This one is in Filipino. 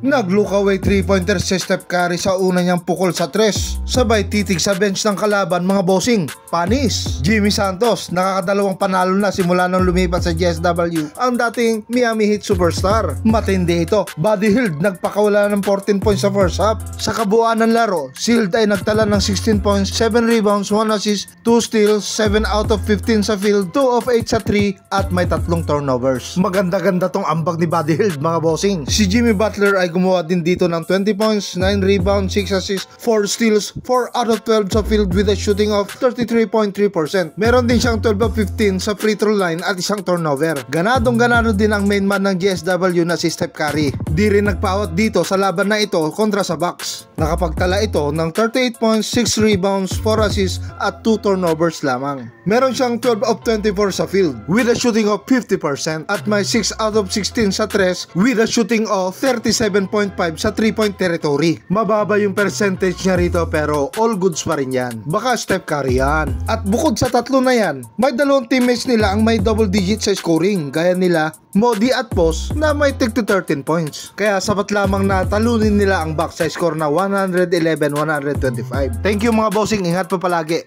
Nag-look away 3-pointer si Steph Curry sa una niyang pukol sa 3. Sabay titig sa bench ng kalaban mga bossing. Panis. Jimmy Santos, nakakadalawang panalo na simula nang lumipat sa GSW ang dating Miami Heat superstar. Matindi ito. Buddy Hield nagpakawala ng 14 points sa first half. Sa kabuuan ng laro, si Hield ay nagtala ng 16 points, 7 rebounds, 1 assist, 2 steals, 7 out of 15 sa field, 2 of 8 sa 3 at may 3 turnovers. Maganda-ganda tong ambag ni Buddy Hield mga bossing. Si Jimmy Butler ay gumawa din dito ng 20 points, 9 rebounds, 6 assists, 4 steals, 4 out of 12 sa field with a shooting of 33.3%. Meron din siyang 12 of 15 sa free throw line at isang turnover. Ganadong-ganado din ang main man ng GSW na si Steph Curry. Di rin nagpaawat dito sa laban na ito kontra sa Bucks. Nakapagtala ito ng 38 points, 6 rebounds, 4 assists at 2 turnovers lamang. Meron siyang 12 of 24 sa field with a shooting of 50% at may 6 out of 16 sa 3 with a shooting of 37.5 sa 3-point territory. Mababa yung percentage niya rito pero all goods pa rin yan. Baka Steph Curry yan. At bukod sa tatlo na yan, may dalawang teammates nila ang may double digit sa scoring gaya nila Modi at Post na may tig to 13 points. Kaya sapat lamang na talunin nila ang Bucks sa score na 111-125. Thank you mga bossing, ingat pa palagi.